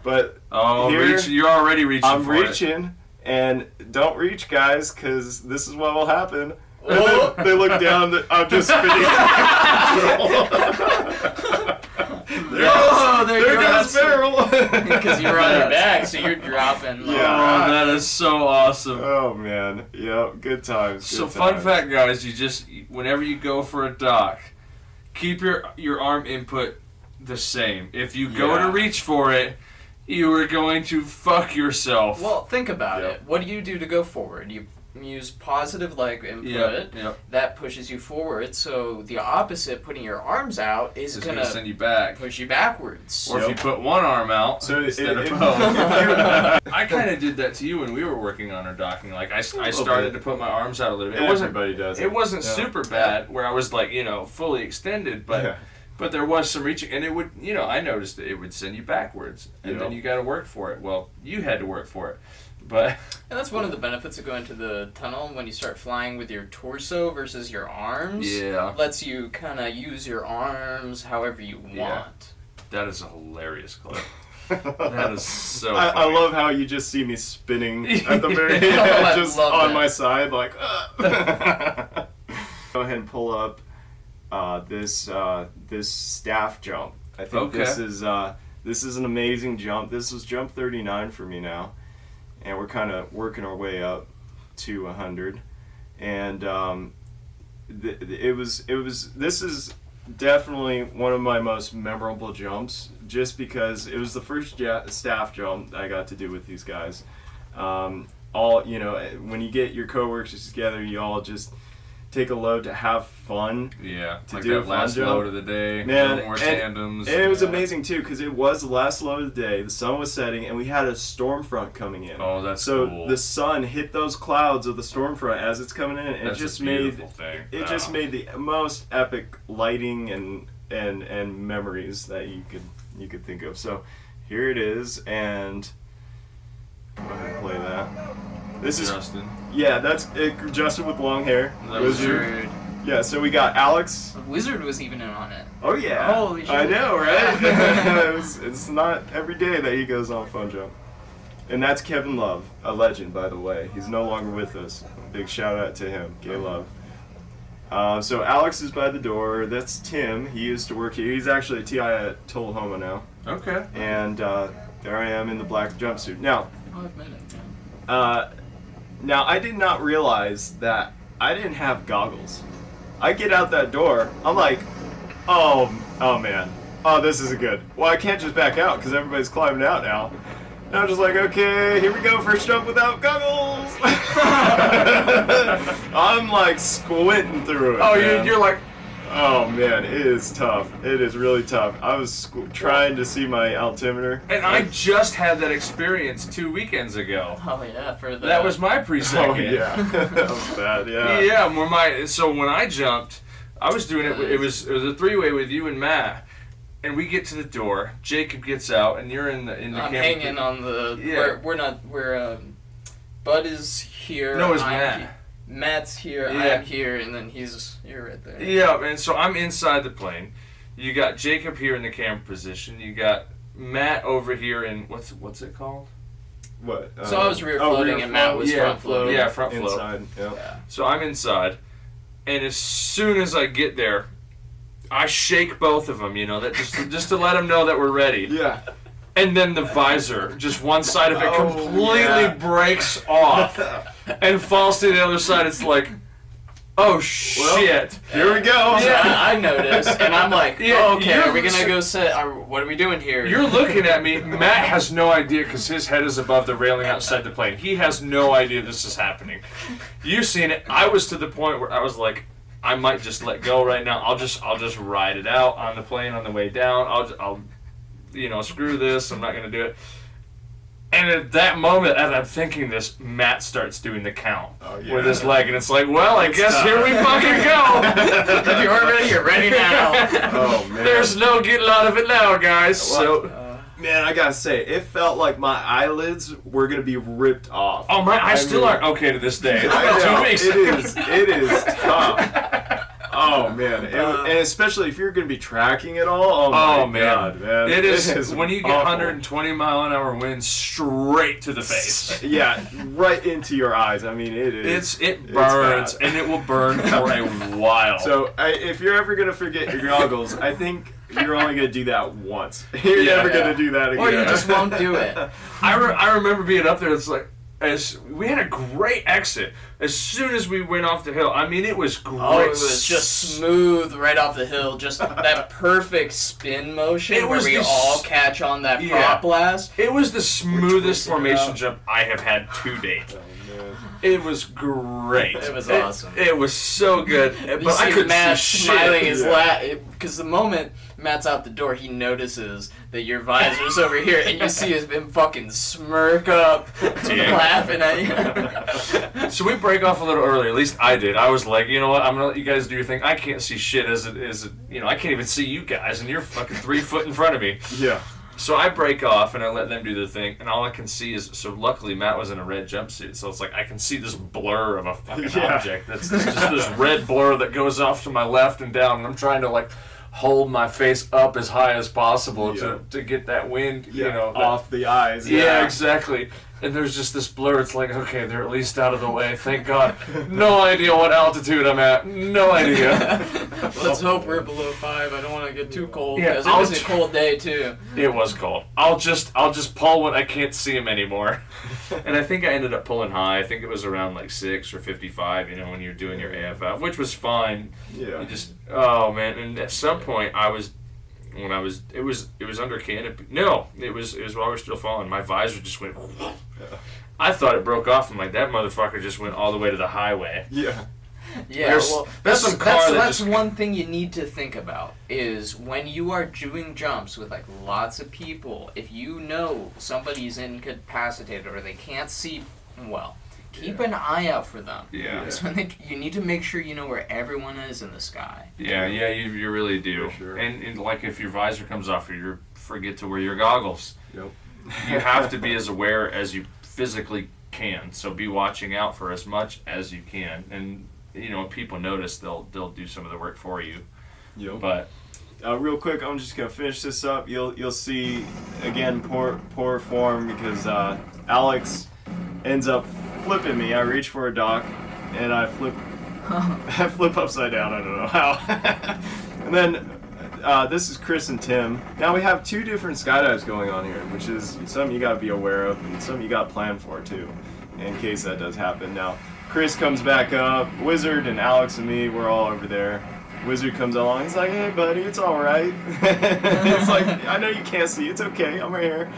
But here, You're already reaching. I'm for it. reaching, and don't reach, guys, because this is what will happen. Oh. They look down. I'm just spinning. There goes Farrell. Because you're on your back, so you're dropping. Yeah. Oh, that is so awesome. Oh man, yeah, good times. So good fun times. fact, guys, you just whenever you go for a dock, keep your arm input the same. If you go Yeah. to reach for it, you are going to fuck yourself. Well, think about Yep. it. What do you do to go forward? You use positive leg input. Yep. That pushes you forward. So the opposite, putting your arms out, is It's going gonna to send you back. push you backwards. Or if you put one arm out So instead of if- both. I kind of did that to you when we were working on our docking. Like I started to put my arms out a little bit. Everybody does it. It wasn't Yeah. super bad where I was like, you know, fully extended, but Yeah. but there was some reaching, and it would, you know, I noticed that it would send you backwards, and then Yeah. you got to work for it. Well, you had to work for it, but And that's one of the benefits of going to the tunnel when you start flying with your torso versus your arms. yeah, Lets you kind of use your arms however you want. Yeah. that is a hilarious clip. That is so. I funny. love how you just see me spinning at the very Oh, I end, just love on that. my side, like. Go ahead and pull up this staff jump. I think Okay. this is an amazing jump. This was jump 39 for me now, and we're kind of working our way up to 100, and this is definitely one of my most memorable jumps, just because it was the first staff jump I got to do with these guys. All, you know, when you get your coworkers together, you all just take a load to have fun. Yeah, to like do a that fun last jump. load of the day. Man, no more and- tandems. And it was amazing too, because it was the last load of the day. The sun was setting, and we had a storm front coming in. Oh, that's so cool. the sun hit those clouds of the storm front as it's coming in, and That's it just a made beautiful thing. it just made the most epic lighting and memories that you could think of. So here it is, and go ahead and play that. This is Justin. yeah, that's it, Justin with long hair. That was Wizard. Yeah, so we got Alex. The Wizard was even in on it. Oh yeah. Holy shit. I know, right? It's not every day that he goes on Fun Jump. And that's Kevin Love, a legend, by the way. He's no longer with us. Big shout out to him. Gay Love. So Alex is by the door. That's Tim. He used to work here. He's actually a TI at Tullahoma now. Okay. And there I am in the black jumpsuit. Now, I've met him. now I did not realize that I didn't have goggles. I get out that door. I'm like, oh man. Oh, this isn't good. Well, I can't just back out because everybody's climbing out now. And I'm just like, okay, here we go, first jump without goggles. I'm like squinting through it. Oh, man. you're like, Oh man, it is tough. It is really tough. I was trying to see my altimeter. and I just had that experience 2 weekends ago. Oh yeah, for the. That was my pre-second. Oh yeah, that was bad. Yeah. Yeah, so when I jumped, I was doing it. It was a 3-way with you and Matt, and we get to the door. Jacob gets out, and you're in the I'm camper. hanging on the. Yeah. We're Bud is here. No, it's I'm Matt. Matt's here. Yeah. I'm here, and then you're right there. Yeah, and so I'm inside the plane. You got Jacob here in the camera position. You got Matt over here in what's it called? What? So I was rear floating and Matt was front floating. Yeah, front float. Inside. Yeah. Yeah. So I'm inside, and as soon as I get there, I shake both of them. That just to let them know that we're ready. Yeah. And then the visor, just one side of it Oh, completely yeah. breaks off and falls to the other side. It's like, oh shit. Here we go. So I noticed, and I'm like, Yeah, oh, okay, you're- are we gonna go sit? What are we doing here? You're looking at me. Matt has no idea because his head is above the railing outside the plane. He has no idea this is happening. You've seen it. I was to the point where I was like, I might just let go right now. I'll just ride it out on the plane on the way down. I'll screw this. I'm not gonna do it. And at that moment, as I'm thinking this, Matt starts doing the count with his leg, and it's like, well, I guess here we fucking go. If you aren't ready, you're ready now. Oh man. There's no getting out of it now, guys. So. Man, I gotta say, it felt like my eyelids were gonna be ripped off. Oh my! I still mean, aren't okay to this day. I know, 2 weeks. it is tough. Oh man, and especially if you're gonna be tracking it all. Oh my God, man! It is when you get awful. 120 mile an hour winds straight to the face. Yeah, right into your eyes. I mean, it is. It burns, bad. and it will burn for a while. So if you're ever gonna forget your goggles, I think you're only gonna do that once. You're Yeah. never gonna do that again. Or you just won't do it. I remember being up there. It's like as we had a great exit. As soon as we went off the hill, I mean, it was great. Oh, it was just smooth right off the hill. Just that perfect spin motion It where was we the all catch on that Yeah. prop blast. It was the smoothest twisted it formation out. jump I have had to date. Oh, man. It was great. It was awesome. It was so good. You But I see couldn't Matt see smiling shit. his Yeah. because the moment Matt's out the door, he notices that your visor's over here, and you see him fucking smirk up, laughing at you. So we break off a little early. At least I did. I was like, you know what? I'm gonna let you guys do your thing. I can't see shit as it. I can't even see you guys, and you're fucking 3 foot in front of me. Yeah. So I break off and I let them do their thing, and all I can see is. So luckily Matt was in a red jumpsuit, so it's like I can see this blur of a fucking Yeah. object. That's just this red blur that goes off to my left and down, and I'm trying to like hold my face up as high as possible Yeah. to get that wind, Yeah. that- Off the eyes. Yeah, exactly. And there's just this blur. It's like, okay, they're at least out of the way. Thank God. No idea what altitude I'm at. No idea. Let's hope we're below 5. I don't want to get too cold Yeah, because it I'll was a cold day too. It was cold. I'll just pull when I can't see him anymore. And I think I ended up pulling high. I think it was around like 6 or 55. When you're doing your AFF, which was fine. Yeah. You just man. And at some point it was under canopy. No, it was while we were still falling. My visor just went. I thought it broke off. I'm like, that motherfucker just went all the way to the highway. Yeah. Yeah, There's- well, there's that's some car that that's just- one thing you need to think about is when you are doing jumps with like lots of people. If you know somebody's incapacitated or they can't see well, keep an eye out for them. Yeah. Because you need to make sure you know where everyone is in the sky. Yeah, you really do. For sure. And like if your visor comes off, you forget to wear your goggles. Yep. You have to be as aware as you physically can. So be watching out for as much as you can. And if people notice, they'll do some of the work for you. Yep. But Real quick, I'm just gonna finish this up. You'll see again poor form because Alex ends up flipping me. I reach for a dock and I flip I flip upside down. I don't know how. And then this is Chris and Tim. Now we have 2 different skydives going on here, which is something you got to be aware of and something you got to plan for too, in case that does happen. Now Chris comes back up. Wizard and Alex and me, we're all over there. Wizard comes along. He's like, "Hey, buddy, it's all right." It's like, "I know you can't see. It's okay. I'm right here."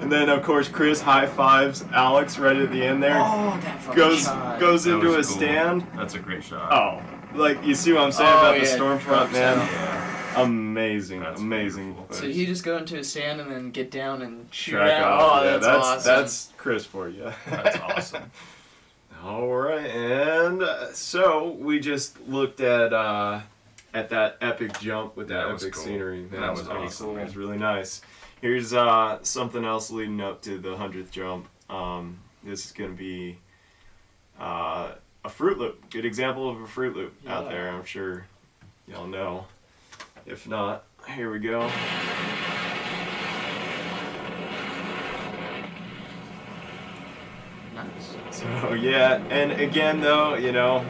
And then, of course, Chris high fives Alex right at the end there. Oh, that fucking shot. Goes That into was a cool. stand. That's a great shot. Oh, like, you see what I'm saying about the yeah, Stormfront, man? Yeah. Amazing, That's amazing. beautiful. So you just go into a stand and then get down and shoot Track out. off. Oh, Yeah, that's awesome. That's Chris for you. That's awesome. All right, and so we just looked at that epic jump with that was epic cool. scenery. That was pretty awesome. cool. It was really nice. Here's something else leading up to the 100th jump. This is going to be a Fruit Loop. Good example of a Fruit Loop out Yeah. there. I'm sure y'all know. If not, here we go. Nice. So yeah, and again though, you know,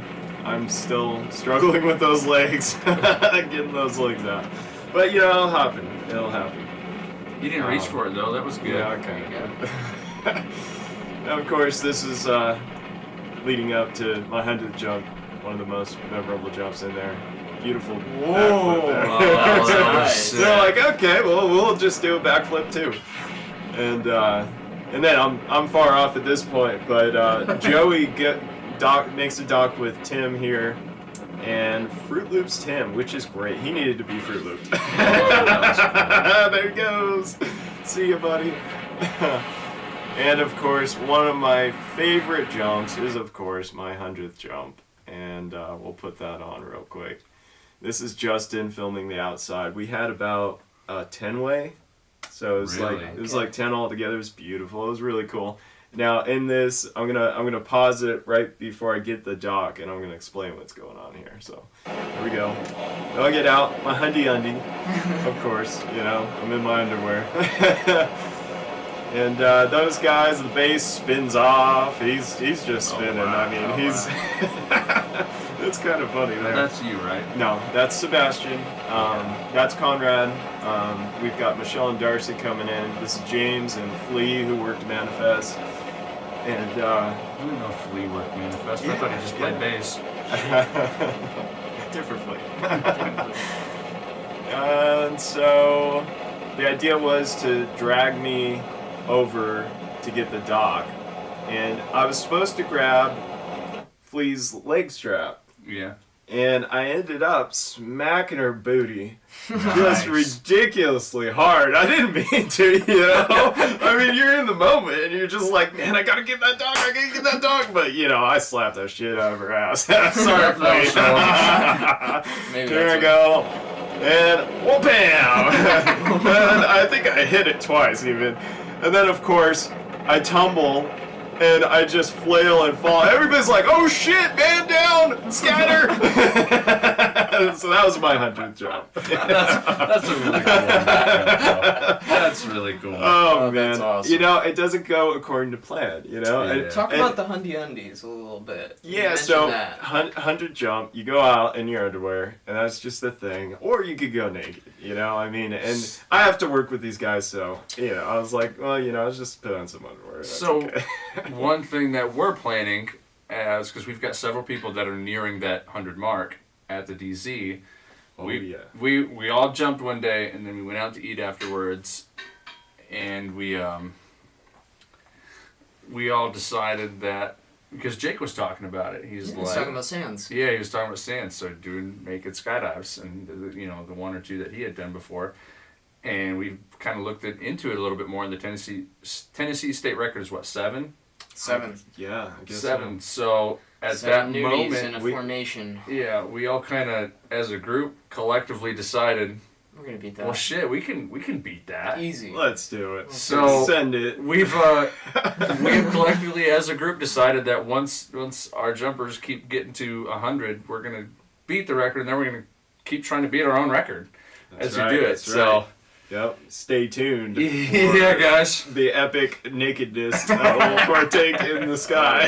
I'm still struggling with those legs, getting those legs out. But you know, it'll happen. It'll happen. You didn't reach for it though. That was good. Yeah, okay. Now, of course, this is leading up to my 100th jump, one of the most memorable jumps in there. Beautiful backflip there. Oh, that was nice. They're like, okay, well, we'll just do a backflip too. And then I'm far off at this point, but Joey makes a dock with Tim here, and Fruit Loops Tim, which is great. He needed to be Fruit Looped. There he goes. See you, buddy. And of course, one of my favorite jumps is, of course, my 100th jump, and we'll put that on real quick. This is Justin filming the outside. We had about 10 way. So it was Really? like 10 altogether. It was beautiful. It was really cool. Now in this, I'm gonna pause it right before I get the dock, and I'm gonna explain what's going on here. So here we go. So I get out my undie, of course. You know, I'm in my underwear. And those guys, the bass spins off. He's just spinning. wow. I mean, he's. It's kind of funny there. That's you, right? No, that's Sebastian. That's Conrad. We've got Michelle and Darcy coming in. This is James and Flea, who worked Manifest. And I didn't know Flea worked Manifest. I thought he just played bass. different Flea. And so the idea was to drag me over to get the dock, and I was supposed to grab Flea's leg strap. Yeah. And I ended up smacking her booty Nice. just ridiculously hard. I didn't mean to, you know? I mean, you're in the moment and you're just like, man, I gotta get that dog, I gotta get that dog. But, you know, I slapped that shit out of her ass. Sorry, please. Maybe Here I that's go. And, whoop, bam! And I think I hit it twice even. And then, of course, I tumble. And I just flail and fall. Everybody's like, "Oh shit, man down, scatter!" So that was my 100th jump. That's a really cool one. That's really cool. Oh man, that's awesome. you know it doesn't go according to plan. You know, Yeah. And- Talk and- about the undies a little bit. You Yeah, mentioned so that. 100 jump, you go out in your underwear, and that's just the thing. Or you could go naked, you know, I mean, and I have to work with these guys, so, you know, I was like, well, you know, I'll just put on some underwear. That's So, okay. one thing that we're planning, because we've got several people that are nearing that 100 mark at the DZ, Oh, we, yeah. we all jumped one day, and then we went out to eat afterwards, and we all decided that, because Jake was talking about it, he's He's talking about sands. yeah, he was talking about sands, so doing naked skydives, and you know the one or two that he had done before, and we kind of looked into it a little bit more. In the Tennessee state record is what, 7? 7. Yeah, I guess 7. So at 7 that nudies moment, in a we- formation. yeah, we all kind of, as a group, collectively decided, We're gonna beat that. well, shit, we can beat that. Easy. Let's do it. So Send it. we've collectively, as a group, decided that once our jumpers keep getting to 100, we're gonna beat the record, and then we're gonna keep trying to beat our own record That's as right, we do it. that's So right. Yep. Stay tuned. yeah, guys. The epic nakedness that will partake in the sky.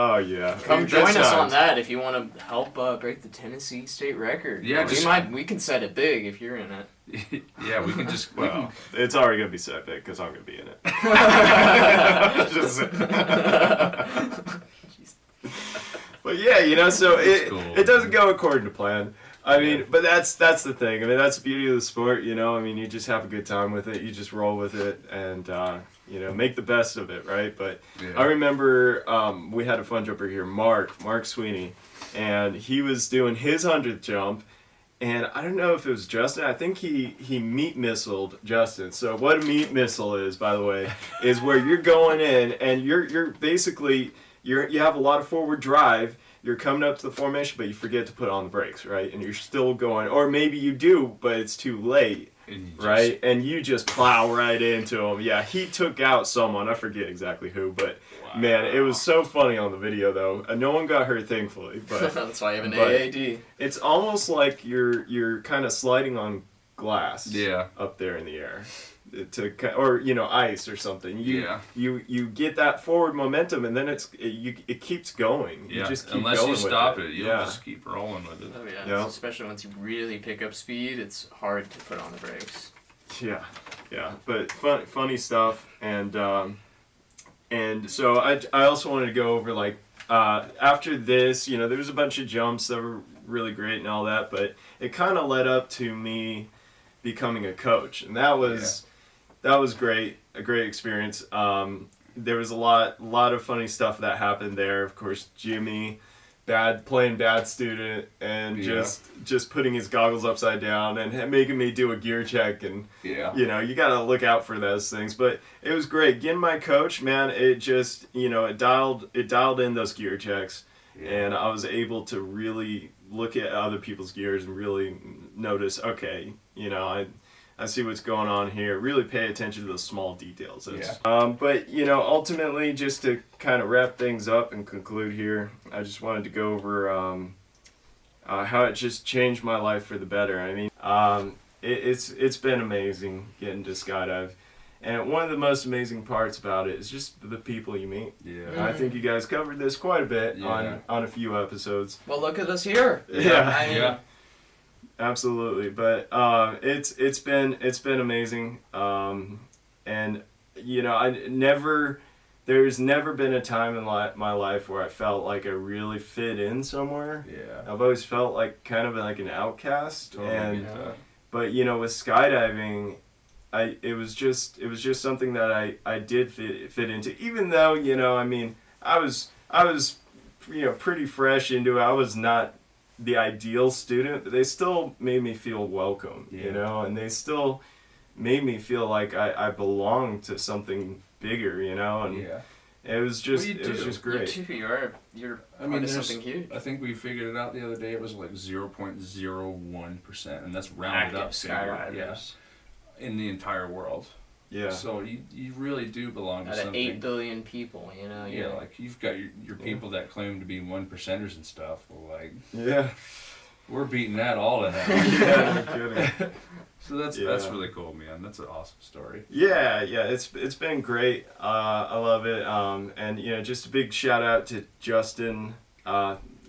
Oh yeah. Come Good join us on times. that if you want to help break the Tennessee state record. Yeah, we can set it big if you're in it. Yeah, we can just. Well, It's already gonna be set big because I'm gonna be in it. Just- But yeah, you know, so cool. it doesn't go according to plan. I mean, but that's the thing. I mean, that's the beauty of the sport, you know. I mean, you just have a good time with it. You just roll with it and, you know, make the best of it, right? But yeah. I remember we had a fun jumper here, Mark Sweeney, and he was doing his 100th jump. And I don't know if it was Justin. I think he meat missiled Justin. So what a meat missile is, by the way, is where you're going in and you're basically you have a lot of forward drive. You're coming up to the formation, but you forget to put on the brakes, right? And you're still going, or maybe you do, but it's too late, right? And you just plow right into him. Yeah, he took out someone. I forget exactly who, but Wow. man, it was so funny on the video though. No one got hurt, thankfully. But That's why I have an but- AAD. it's almost like you're kind of sliding on glass. Yeah. Up there in the air. Or you know, ice or something. Yeah. You get that forward momentum, and then it keeps going. Yeah. You just keep Unless going you with stop it. it, you'll Yeah. just keep rolling with it. Oh yeah. Yeah. Especially once you really pick up speed, it's hard to put on the brakes. Yeah. But funny stuff, and so I also wanted to go over like after this, you know, there was a bunch of jumps that were really great and all that, but it kind of led up to me becoming a coach, and that was great, a great experience. There was a lot of funny stuff that happened there. Of course, Jimmy, playing bad student, and just putting his goggles upside down and making me do a gear check, and Yeah. you know, you gotta look out for those things. But it was great getting my coach, man. It just, you know, it dialed in those gear checks, and I was able to really look at other people's gears and really notice, okay, you know, I see what's going on here. Really pay attention to the small details. But, you know, ultimately, just to kind of wrap things up and conclude here, I just wanted to go over how it just changed my life for the better. I mean, it's been amazing getting to skydive. And one of the most amazing parts about it is just the people you meet. Yeah. I think you guys covered this quite a bit on a few episodes. Well, look at us here. Yeah. Absolutely, but it's been amazing, and you know, there's never been a time in my life where I felt like I really fit in somewhere. Yeah. I've always felt like kind of like an outcast, Totally get that. but you know, with skydiving, it was just something that I did fit into, even though, you know, I mean, I was you know, pretty fresh into it. I was not the ideal student, but they still made me feel welcome, you know, and they still made me feel like I belonged to something bigger, you know, and it was just great. You're I mean, part of something huge. I think we figured it out the other day. It was like 0.01%, and that's rounded Active up figure. Yeah. In the entire world. Yeah. So you really do belong to Out of something. 8 billion people, you know. Yeah, like you've got your people that claim to be 1%ers and stuff. Well, like, Yeah. we're beating that all to hell. Yeah, no kidding. So that's really cool, man. That's an awesome story. Yeah, it's been great. I love it. And you know, just a big shout out to Justin.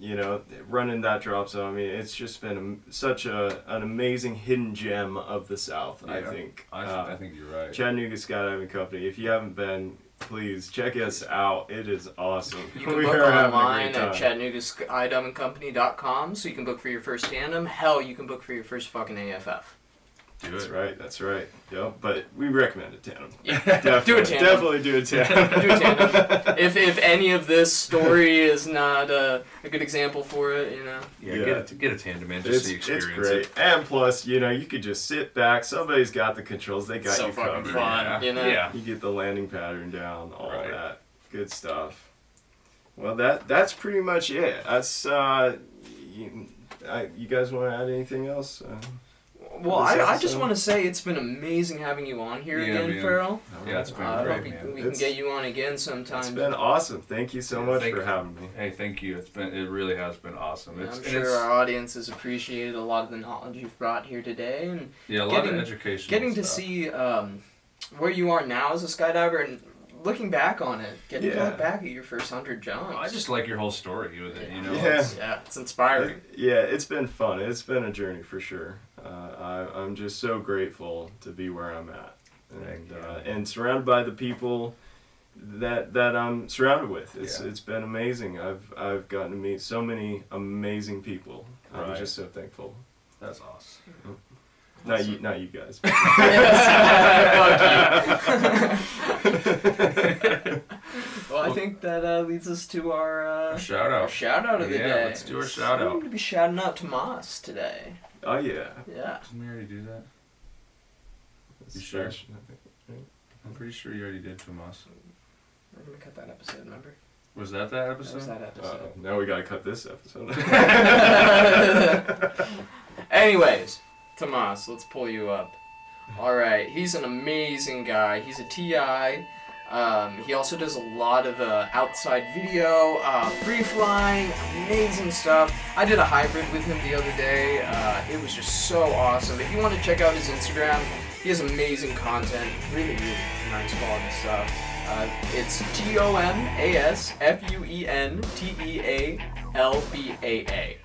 You know, running that drop zone. I mean, it's just been such an amazing hidden gem of the South. I think. I think you're right. Chattanooga Skydiving Company. If you haven't been, please check us out. It is awesome. You can book online at ChattanoogaSkydivingCompany.com, so you can book for your first tandem. Hell, you can book for your first fucking AFF. Do That's it. right. That's right. Yep. But we recommend a tandem. Yeah. Definitely, Do a tandem. Definitely do a tandem. Do a tandem. If any of this story is not a good example for it, you know. Yeah. Get a tandem, man. Just to experience it's great. it. And plus, you know, you could just sit back. Somebody's got the controls. They got So you fucking covered. fun, you know. Yeah. You get the landing pattern down, all Right. that good stuff. Well, that's pretty much it. That's you guys want to add anything else? Well, This I just episode? want to say it's been amazing having you on here again, man. Farrell. Yeah, it's been I great, hope we man. can get you on again sometime. It's been awesome. Thank you so much for having me. Hey, thank you. It really has been awesome. I'm sure our audience has appreciated a lot of the knowledge you've brought here today, and a lot of education. getting to see where you are now as a skydiver, and looking back on it, getting to Yeah. look back at your first 100 jumps. I just like your whole story with it, you know. Yeah. It's inspiring. Yeah, it's been fun. It's been a journey for sure. I'm just so grateful to be where I'm at, and surrounded by the people that I'm surrounded with. It's been amazing. I've gotten to meet so many amazing people. I'm just so thankful. That's awesome. Not you guys. Well, I think that leads us to our shout out. Our shout out of the day. Yeah, let's do our shout We're out. going to be shouting out Tomas today. Oh yeah. Yeah. Didn't we already do that? You sure? I'm pretty sure you already did, Tomas. We're going to cut that episode, remember? Was that That episode? was that episode. Now we gotta cut this episode. Anyways, Tomas, let's pull you up. Alright, he's an amazing guy. He's a TI. He also does a lot of outside video, free flying, amazing stuff. I did a hybrid with him the other day. It was just so awesome. If you want to check out his Instagram, he has amazing content, really, really nice quality stuff. It's TOMASFUENTEALBAA.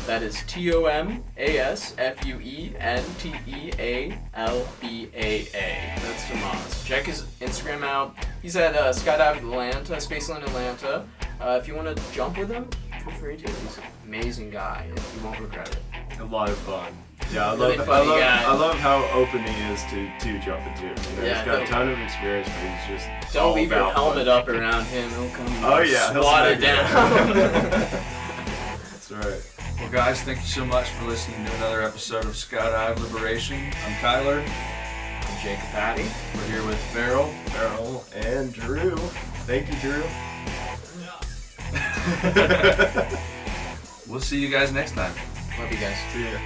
That is TOMASFUENTEALBAA. That's Tomas. Check his Instagram out. He's at Skydive Atlanta, Spaceland Atlanta. If you want to jump with him, feel free to. He's an amazing guy. You won't regret it. A lot of fun. Yeah, Really funny guy. I love how open he is to jumping too. You know, Yeah, he's got a ton of experience, but he's just Don't all leave your about helmet fun. up around him. He'll come Oh yeah, he'll swat it smack down. you. That's right. Well, guys, thank you so much for listening to another episode of Skydive Liberation. I'm Kyler. I'm Jacob Patty. We're here with Farrell. Farrell and Drew. Thank you, Drew. We'll see you guys next time. Love you guys. See ya.